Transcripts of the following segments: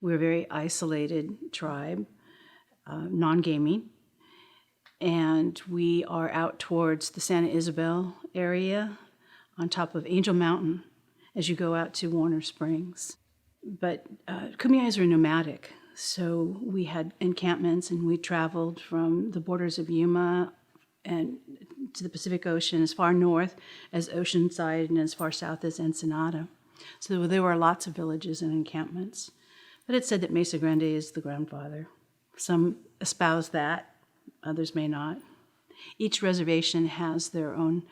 We're a very isolated tribe, non-gaming, and we are out towards the Santa Isabel area on top of Angel Mountain as you go out to Warner Springs. But Kumeyais are nomadic, so we had encampments and we traveled from the borders of Yuma and to the Pacific Ocean as far north as Oceanside and as far south as Ensenada. So there were lots of villages and encampments. But it's said that Mesa Grande is the grandfather. Some espouse that, others may not. Each reservation has their own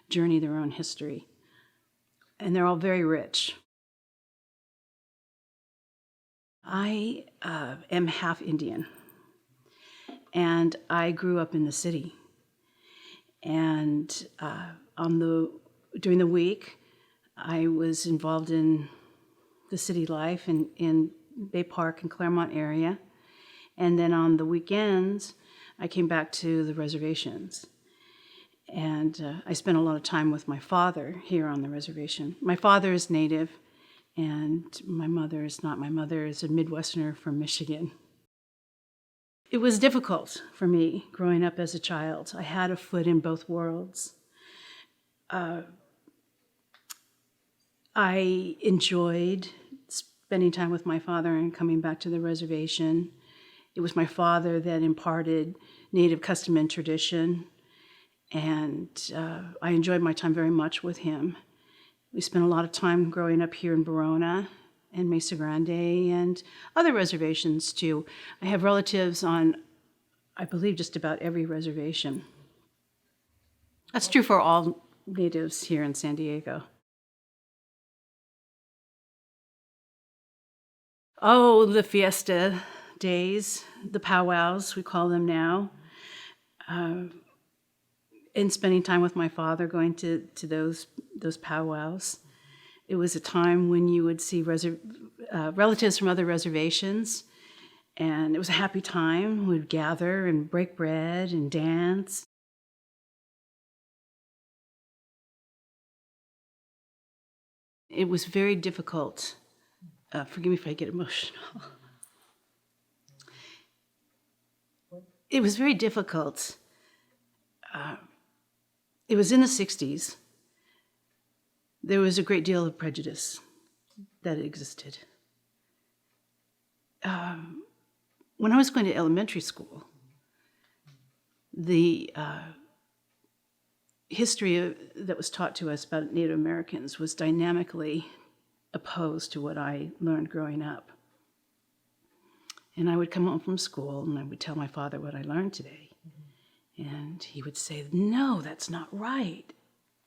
journey, their own history, and they're all very rich. I am half Indian, and I grew up in the city. And during the week, I was involved in the city life in Bay Park and Claremont area. And then on the weekends, I came back to the reservations. And I spent a lot of time with my father here on the reservation. My father is Native, and my mother is not. My mother is a Midwesterner from Michigan. It was difficult for me growing up as a child. I had a foot in both worlds. I enjoyed spending time with my father and coming back to the reservation. It was my father that imparted Native custom and tradition, and I enjoyed my time very much with him. We spent a lot of time growing up here in Barona and Mesa Grande and other reservations too. I have relatives on, I believe, just about every reservation. That's true for all natives here in San Diego. Oh, the fiesta days, the powwows, we call them now. And spending time with my father, going to those powwows. It was a time when you would see relatives from other reservations, and it was a happy time. We'd gather and break bread and dance. It was very difficult. Forgive me if I get emotional. It was very difficult. It was in the 60s. There was a great deal of prejudice that existed. When I was going to elementary school, the history that was taught to us about Native Americans was dynamically opposed to what I learned growing up. And I would come home from school and I would tell my father what I learned today. And he would say, "No, that's not right."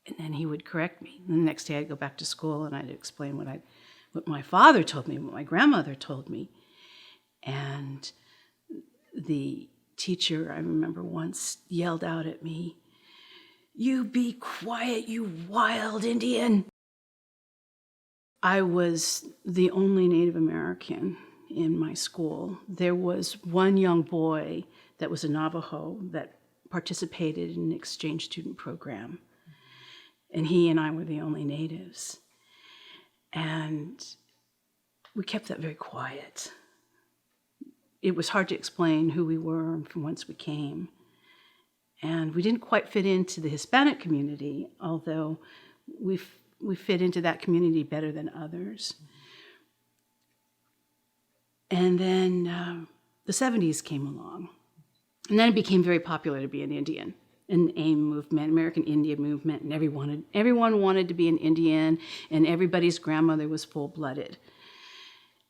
And then he would correct me. And the next day I'd go back to school and I'd explain what my father told me, what my grandmother told me. And the teacher, I remember once, yelled out at me, "You be quiet, you wild Indian." I was the only Native American in my school. There was one young boy that was a Navajo that participated in an exchange student program. And he and I were the only natives. And we kept that very quiet. It was hard to explain who we were and from whence we came. And we didn't quite fit into the Hispanic community, although we fit into that community better than others. And then the 70s came along. And then it became very popular to be an Indian. An AIM movement, American Indian movement, and everyone wanted to be an Indian, and everybody's grandmother was full-blooded.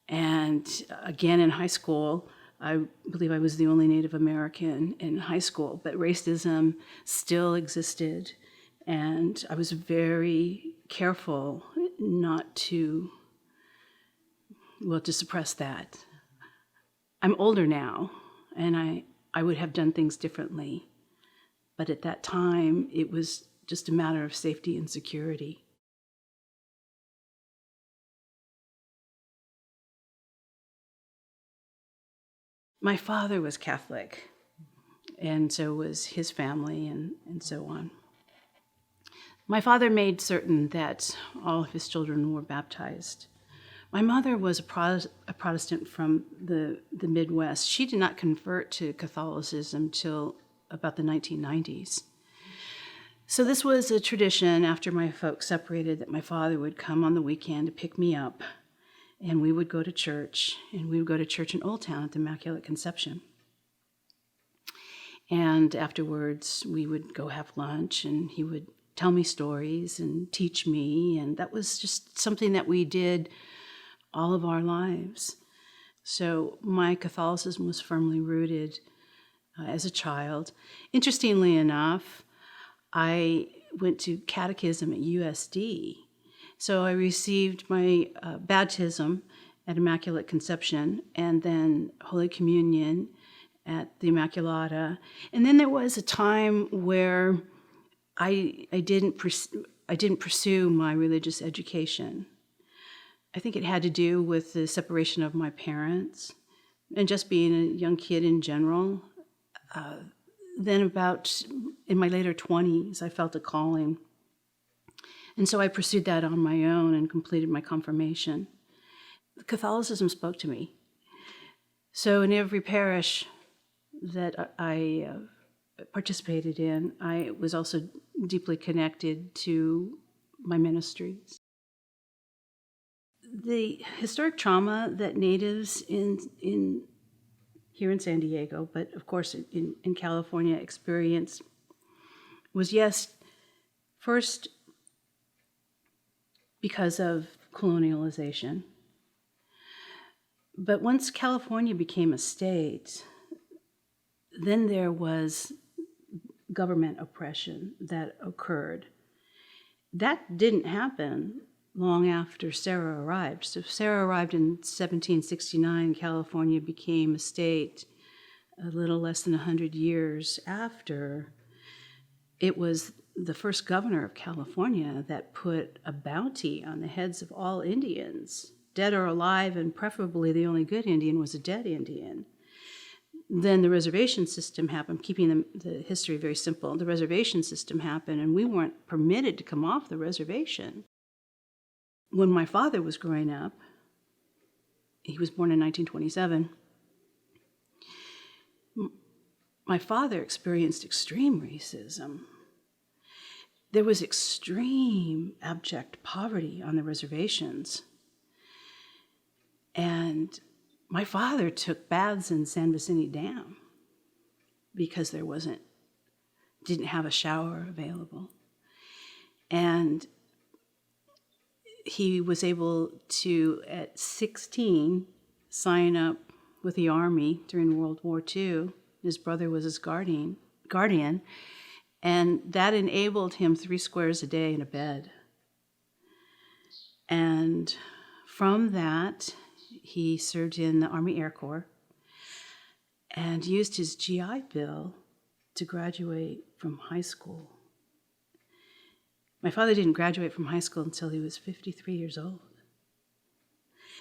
And again, in high school, I believe I was the only Native American in high school, but racism still existed, and I was very careful not to suppress that. I'm older now, and I would have done things differently. But at that time, it was just a matter of safety and security. My father was Catholic, and so was his family, and so on. My father made certain that all of his children were baptized. My mother was a Protestant from the Midwest. She did not convert to Catholicism till about the 1990s. So this was a tradition after my folks separated that my father would come on the weekend to pick me up, and we would go to church, and we would go to church in Old Town at the Immaculate Conception. And afterwards, we would go have lunch, and he would tell me stories and teach me, and that was just something that we did all of our lives. So my Catholicism was firmly rooted as a child. Interestingly enough, I went to catechism at USD. So I received my baptism at Immaculate Conception and then Holy Communion at the Immaculata. And then there was a time where I didn't pursue my religious education. I think it had to do with the separation of my parents and just being a young kid in general. Then about in my later 20s, I felt a calling. And so I pursued that on my own and completed my confirmation. Catholicism spoke to me. So in every parish that I participated in, I was also deeply connected to my ministries. The historic trauma that natives here in San Diego, but of course in California experienced was, yes, first because of colonialization. But once California became a state, then there was government oppression that occurred. That didn't happen long after Serra arrived. So Serra arrived in 1769. California became a state a little less than 100 years after. It was the first governor of California that put a bounty on the heads of all Indians, dead or alive, and preferably the only good Indian was a dead Indian. Then the reservation system happened, keeping the history very simple. The reservation system happened, and we weren't permitted to come off the reservation. When my father was growing up, he was born in 1927, my father experienced extreme racism. There was extreme abject poverty on the reservations. And my father took baths in San Vicente Dam because didn't have a shower available. And he was able to, at 16, sign up with the Army during World War II. His brother was his guardian, and that enabled him 3 squares a day in a bed. And from that, he served in the Army Air Corps and used his GI Bill to graduate from high school. My father didn't graduate from high school until he was 53 years old.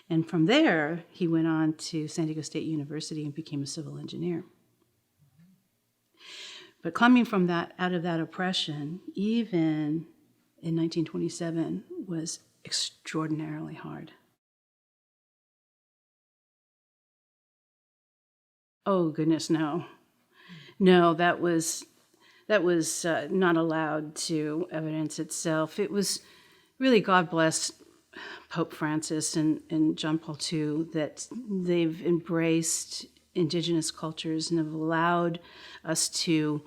And from there, he went on to San Diego State University and became a civil engineer. But coming from that, out of that oppression, even in 1927, was extraordinarily hard. Oh, goodness, no. No, that was not allowed to evidence itself. It was really, God bless Pope Francis and John Paul II, that they've embraced indigenous cultures and have allowed us to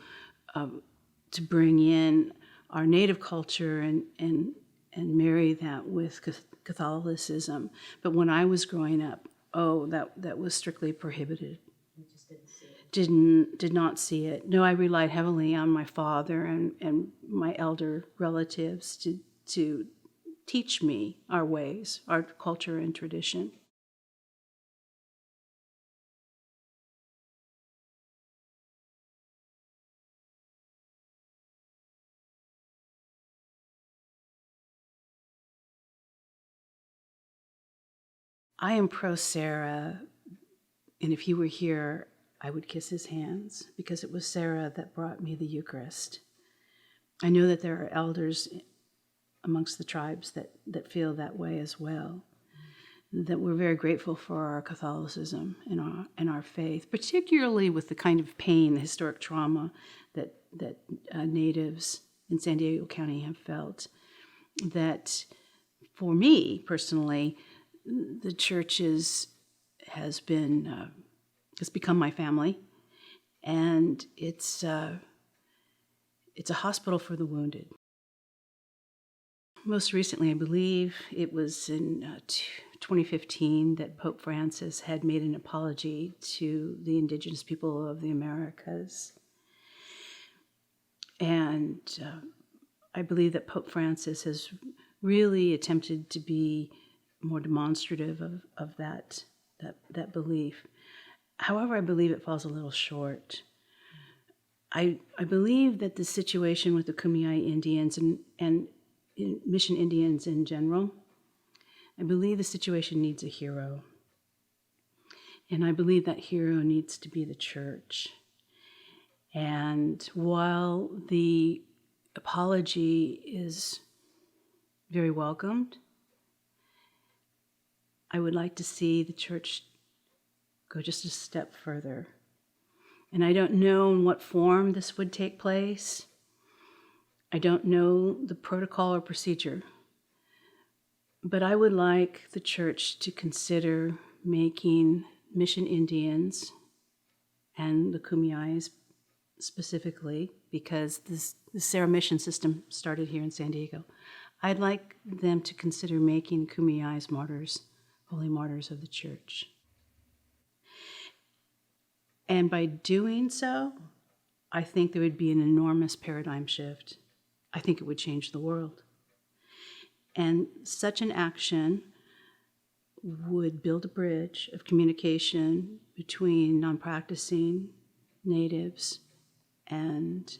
bring in our native culture and marry that with Catholicism. But when I was growing up, that was strictly prohibited. You just didn't see it. Did not see it. No, I relied heavily on my father and my elder relatives to teach me our ways, our culture and tradition. I am pro Serra, and if he were here, I would kiss his hands, because it was Serra that brought me the Eucharist. I know that there are elders amongst the tribes that feel that way as well. that we're very grateful for our Catholicism and our faith, particularly with the kind of pain, the historic trauma that natives in San Diego County have felt. That for me personally, the church has become my family, and it's a hospital for the wounded. Most recently, I believe it was in 2015 that Pope Francis had made an apology to the indigenous people of the Americas. And I believe that Pope Francis has really attempted to be more demonstrative of that belief. However, I believe it falls a little short. I believe that the situation with the Kumeyaay Indians and Mission Indians in general, I believe the situation needs a hero. And I believe that hero needs to be the church. And while the apology is very welcomed, I would like to see the church go just a step further. And I don't know in what form this would take place. I don't know the protocol or procedure. But I would like the church to consider making Mission Indians and the Kumeyaay specifically, because the Serra mission system started here in San Diego. I'd like them to consider making Kumeyaay martyrs, holy martyrs of the church. And by doing so, I think there would be an enormous paradigm shift. I think it would change the world. And such an action would build a bridge of communication between non-practicing natives and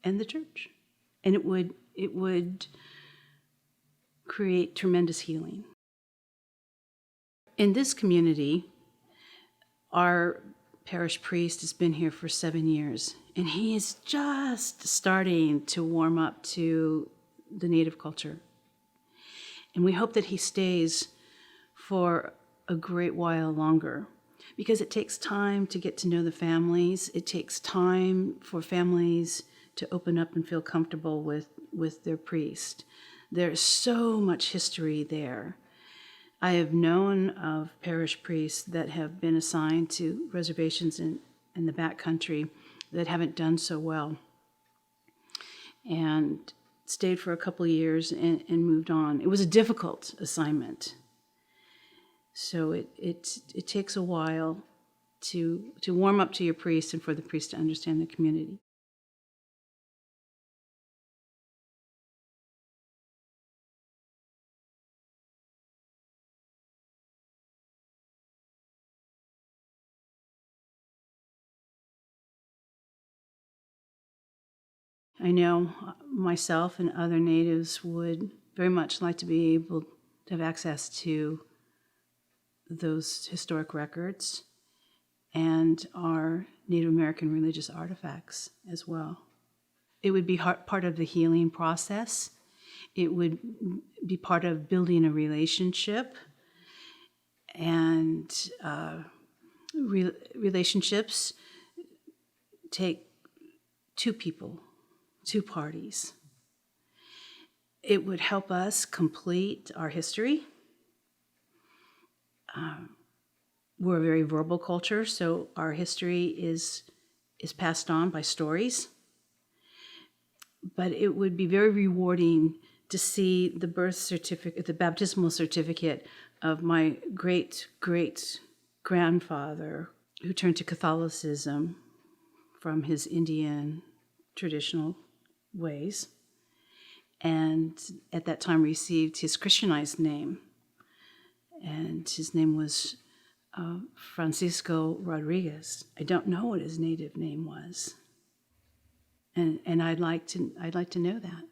the church. And it would create tremendous healing. In this community, our parish priest has been here for 7 years, and he is just starting to warm up to the native culture. And we hope that he stays for a great while longer, because it takes time to get to know the families. It takes time for families to open up and feel comfortable with their priest. There's so much history there. I have known of parish priests that have been assigned to reservations in the backcountry that haven't done so well, and stayed for a couple of years and moved on. It was a difficult assignment. So it takes a while to warm up to your priest and for the priest to understand the community. I know myself and other natives would very much like to be able to have access to those historic records and our Native American religious artifacts as well. It would be part of the healing process. It would be part of building a relationship, and relationships take two people, two parties. It would help us complete our history. We're a very verbal culture, so our history is passed on by stories. But it would be very rewarding to see the birth certificate, the baptismal certificate of my great-great-grandfather, who turned to Catholicism from his Indian traditional ways, and at that time received his Christianized name. And his name was Francisco Rodriguez. I don't know what his native name was, and I'd like to know that.